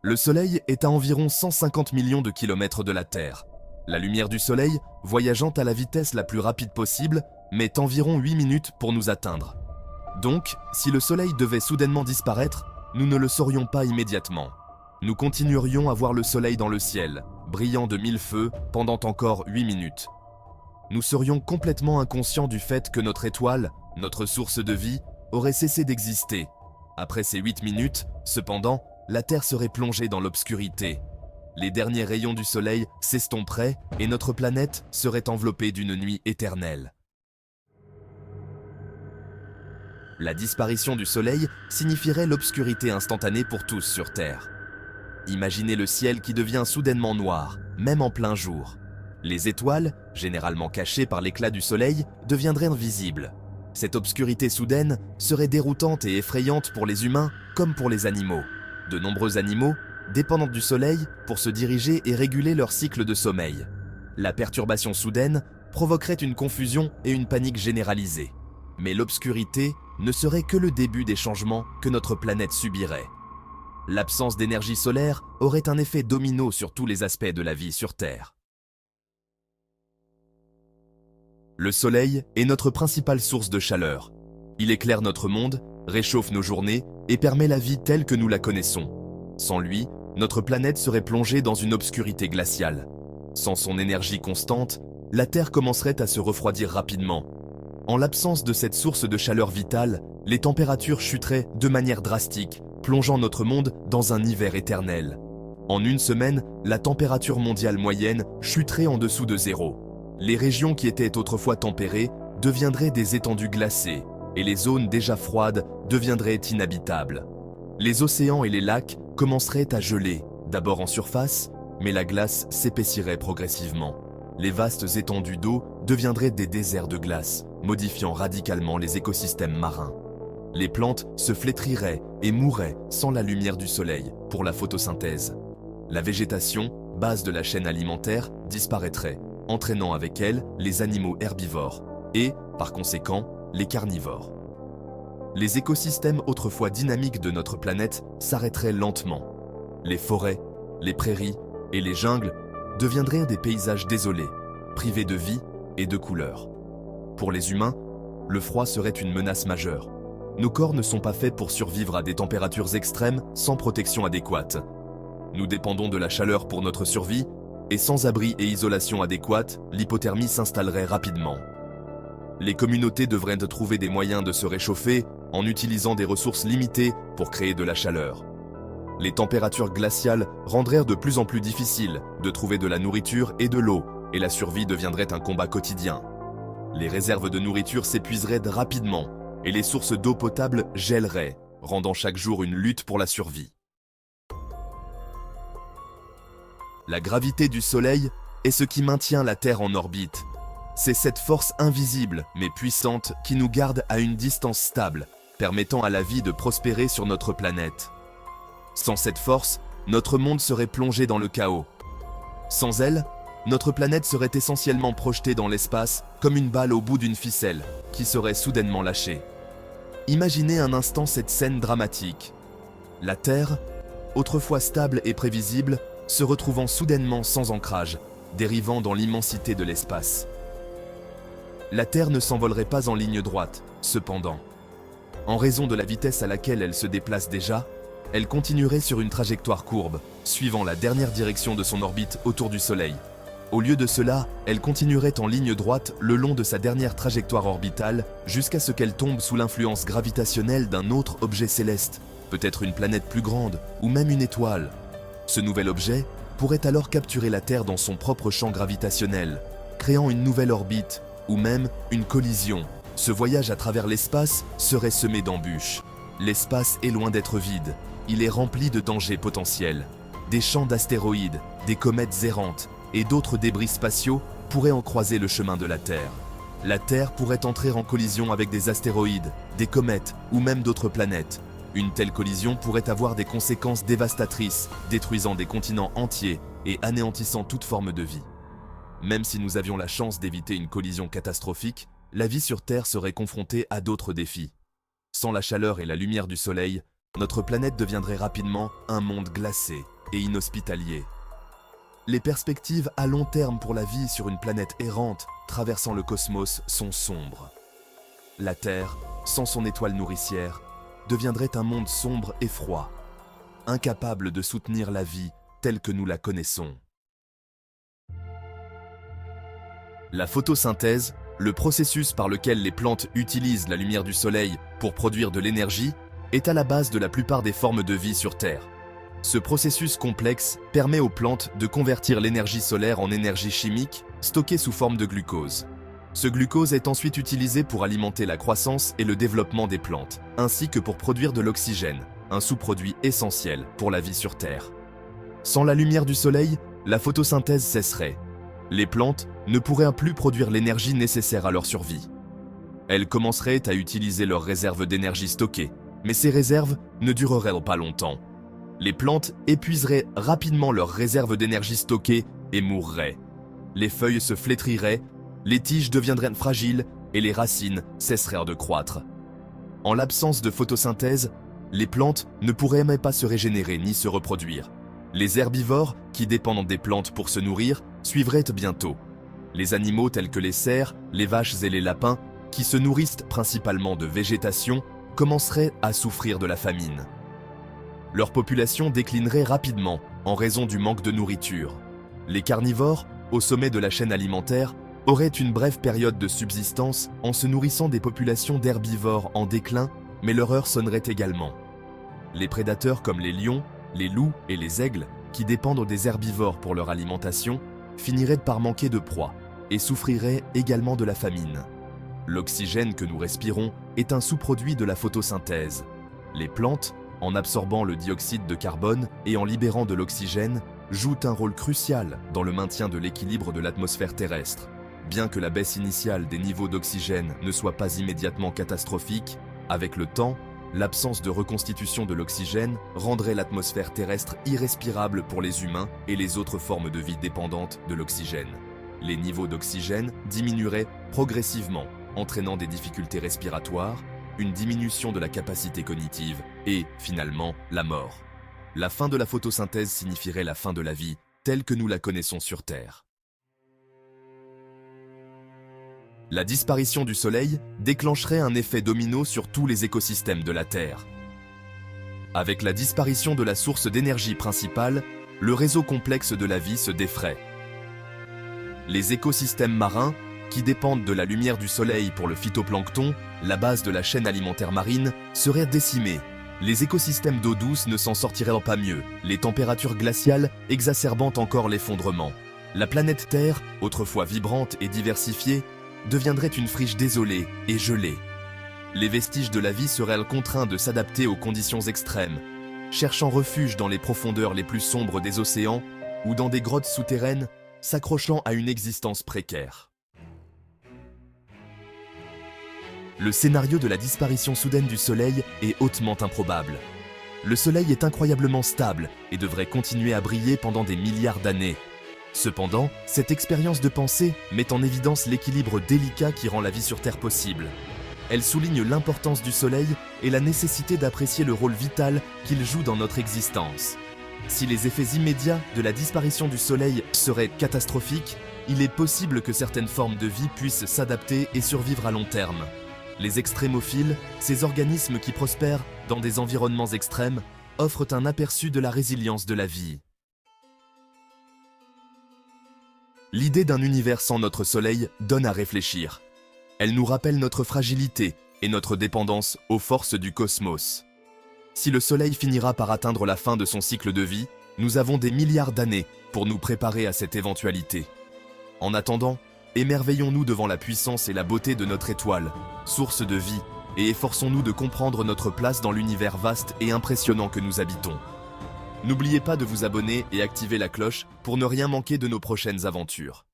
Le Soleil est à environ 150 millions de kilomètres de la Terre. La lumière du Soleil, voyageant à la vitesse la plus rapide possible, met environ 8 minutes pour nous atteindre. Donc, si le Soleil devait soudainement disparaître, nous ne le saurions pas immédiatement. Nous continuerions à voir le Soleil dans le ciel, brillant de mille feux pendant encore 8 minutes. Nous serions complètement inconscients du fait que notre étoile, notre source de vie, aurait cessé d'exister. Après ces 8 minutes, cependant, la Terre serait plongée dans l'obscurité. Les derniers rayons du Soleil s'estomperaient et notre planète serait enveloppée d'une nuit éternelle. La disparition du Soleil signifierait l'obscurité instantanée pour tous sur Terre. Imaginez le ciel qui devient soudainement noir, même en plein jour. Les étoiles, généralement cachées par l'éclat du Soleil, deviendraient invisibles. Cette obscurité soudaine serait déroutante et effrayante pour les humains comme pour les animaux. De nombreux animaux dépendent du Soleil pour se diriger et réguler leur cycle de sommeil. La perturbation soudaine provoquerait une confusion et une panique généralisée. Mais l'obscurité ne serait que le début des changements que notre planète subirait. L'absence d'énergie solaire aurait un effet domino sur tous les aspects de la vie sur Terre. Le Soleil est notre principale source de chaleur. Il éclaire notre monde, réchauffe nos journées et permet la vie telle que nous la connaissons. Sans lui, notre planète serait plongée dans une obscurité glaciale. Sans son énergie constante, la Terre commencerait à se refroidir rapidement. En l'absence de cette source de chaleur vitale, les températures chuteraient de manière drastique, plongeant notre monde dans un hiver éternel. En une semaine, la température mondiale moyenne chuterait en dessous de zéro. Les régions qui étaient autrefois tempérées deviendraient des étendues glacées, et les zones déjà froides deviendraient inhabitables. Les océans et les lacs commenceraient à geler, d'abord en surface, mais la glace s'épaissirait progressivement. Les vastes étendues d'eau deviendraient des déserts de glace, modifiant radicalement les écosystèmes marins. Les plantes se flétriraient et mourraient sans la lumière du soleil pour la photosynthèse. La végétation, base de la chaîne alimentaire, disparaîtrait, entraînant avec elle les animaux herbivores et, par conséquent, les carnivores. Les écosystèmes autrefois dynamiques de notre planète s'arrêteraient lentement. Les forêts, les prairies et les jungles deviendraient des paysages désolés, privés de vie et de couleurs. Pour les humains, le froid serait une menace majeure. Nos corps ne sont pas faits pour survivre à des températures extrêmes sans protection adéquate. Nous dépendons de la chaleur pour notre survie, et sans abri et isolation adéquate, l'hypothermie s'installerait rapidement. Les communautés devraient trouver des moyens de se réchauffer en utilisant des ressources limitées pour créer de la chaleur. Les températures glaciales rendraient de plus en plus difficile de trouver de la nourriture et de l'eau, et la survie deviendrait un combat quotidien. Les réserves de nourriture s'épuiseraient rapidement, et les sources d'eau potable gèleraient, rendant chaque jour une lutte pour la survie. La gravité du Soleil est ce qui maintient la Terre en orbite. C'est cette force invisible mais puissante qui nous garde à une distance stable, permettant à la vie de prospérer sur notre planète. Sans cette force, notre monde serait plongé dans le chaos. Sans elle, notre planète serait essentiellement projetée dans l'espace comme une balle au bout d'une ficelle qui serait soudainement lâchée. Imaginez un instant cette scène dramatique. La Terre, autrefois stable et prévisible, se retrouvant soudainement sans ancrage, dérivant dans l'immensité de l'espace. La Terre ne s'envolerait pas en ligne droite, cependant. En raison de la vitesse à laquelle elle se déplace déjà, elle continuerait sur une trajectoire courbe, suivant la dernière direction de son orbite autour du Soleil. Au lieu de cela, elle continuerait en ligne droite le long de sa dernière trajectoire orbitale jusqu'à ce qu'elle tombe sous l'influence gravitationnelle d'un autre objet céleste, peut-être une planète plus grande ou même une étoile. Ce nouvel objet pourrait alors capturer la Terre dans son propre champ gravitationnel, créant une nouvelle orbite ou même une collision. Ce voyage à travers l'espace serait semé d'embûches. L'espace est loin d'être vide, il est rempli de dangers potentiels. Des champs d'astéroïdes, des comètes errantes et d'autres débris spatiaux pourraient en croiser le chemin de la Terre. La Terre pourrait entrer en collision avec des astéroïdes, des comètes ou même d'autres planètes. Une telle collision pourrait avoir des conséquences dévastatrices, détruisant des continents entiers et anéantissant toute forme de vie. Même si nous avions la chance d'éviter une collision catastrophique, la vie sur Terre serait confrontée à d'autres défis. Sans la chaleur et la lumière du Soleil, notre planète deviendrait rapidement un monde glacé et inhospitalier. Les perspectives à long terme pour la vie sur une planète errante traversant le cosmos sont sombres. La Terre, sans son étoile nourricière, deviendrait un monde sombre et froid, incapable de soutenir la vie telle que nous la connaissons. La photosynthèse, le processus par lequel les plantes utilisent la lumière du soleil pour produire de l'énergie, est à la base de la plupart des formes de vie sur Terre. Ce processus complexe permet aux plantes de convertir l'énergie solaire en énergie chimique stockée sous forme de glucose. Ce glucose est ensuite utilisé pour alimenter la croissance et le développement des plantes, ainsi que pour produire de l'oxygène, un sous-produit essentiel pour la vie sur Terre. Sans la lumière du soleil, la photosynthèse cesserait. Les plantes ne pourraient plus produire l'énergie nécessaire à leur survie. Elles commenceraient à utiliser leurs réserves d'énergie stockées, mais ces réserves ne dureraient pas longtemps. Les plantes épuiseraient rapidement leurs réserves d'énergie stockées et mourraient. Les feuilles se flétriraient, les tiges deviendraient fragiles et les racines cesseraient de croître. En l'absence de photosynthèse, les plantes ne pourraient même pas se régénérer ni se reproduire. Les herbivores, qui dépendent des plantes pour se nourrir, suivraient bientôt. Les animaux tels que les cerfs, les vaches et les lapins, qui se nourrissent principalement de végétation, commenceraient à souffrir de la famine. Leur population déclinerait rapidement en raison du manque de nourriture. Les carnivores, au sommet de la chaîne alimentaire, auraient une brève période de subsistance en se nourrissant des populations d'herbivores en déclin, mais leur heure sonnerait également. Les prédateurs comme les lions, les loups et les aigles, qui dépendent des herbivores pour leur alimentation, finiraient par manquer de proie et souffriraient également de la famine. L'oxygène que nous respirons est un sous-produit de la photosynthèse. Les plantes, en absorbant le dioxyde de carbone et en libérant de l'oxygène, jouent un rôle crucial dans le maintien de l'équilibre de l'atmosphère terrestre. Bien que la baisse initiale des niveaux d'oxygène ne soit pas immédiatement catastrophique, avec le temps, l'absence de reconstitution de l'oxygène rendrait l'atmosphère terrestre irrespirable pour les humains et les autres formes de vie dépendantes de l'oxygène. Les niveaux d'oxygène diminueraient progressivement, entraînant des difficultés respiratoires, une diminution de la capacité cognitive et, finalement, la mort. La fin de la photosynthèse signifierait la fin de la vie telle que nous la connaissons sur Terre. La disparition du Soleil déclencherait un effet domino sur tous les écosystèmes de la Terre. Avec la disparition de la source d'énergie principale, le réseau complexe de la vie se défraie. Les écosystèmes marins, qui dépendent de la lumière du soleil pour le phytoplancton, la base de la chaîne alimentaire marine, seraient décimés. Les écosystèmes d'eau douce ne s'en sortiraient pas mieux, les températures glaciales exacerbant encore l'effondrement. La planète Terre, autrefois vibrante et diversifiée, deviendrait une friche désolée et gelée. Les vestiges de la vie seraient contraints de s'adapter aux conditions extrêmes, cherchant refuge dans les profondeurs les plus sombres des océans ou dans des grottes souterraines, s'accrochant à une existence précaire. Le scénario de la disparition soudaine du Soleil est hautement improbable. Le Soleil est incroyablement stable et devrait continuer à briller pendant des milliards d'années. Cependant, cette expérience de pensée met en évidence l'équilibre délicat qui rend la vie sur Terre possible. Elle souligne l'importance du Soleil et la nécessité d'apprécier le rôle vital qu'il joue dans notre existence. Si les effets immédiats de la disparition du Soleil seraient catastrophiques, il est possible que certaines formes de vie puissent s'adapter et survivre à long terme. Les extrémophiles, ces organismes qui prospèrent dans des environnements extrêmes, offrent un aperçu de la résilience de la vie. L'idée d'un univers sans notre Soleil donne à réfléchir. Elle nous rappelle notre fragilité et notre dépendance aux forces du cosmos. Si le Soleil finira par atteindre la fin de son cycle de vie, nous avons des milliards d'années pour nous préparer à cette éventualité. En attendant, émerveillons-nous devant la puissance et la beauté de notre étoile, source de vie, et efforçons-nous de comprendre notre place dans l'univers vaste et impressionnant que nous habitons. N'oubliez pas de vous abonner et activer la cloche pour ne rien manquer de nos prochaines aventures.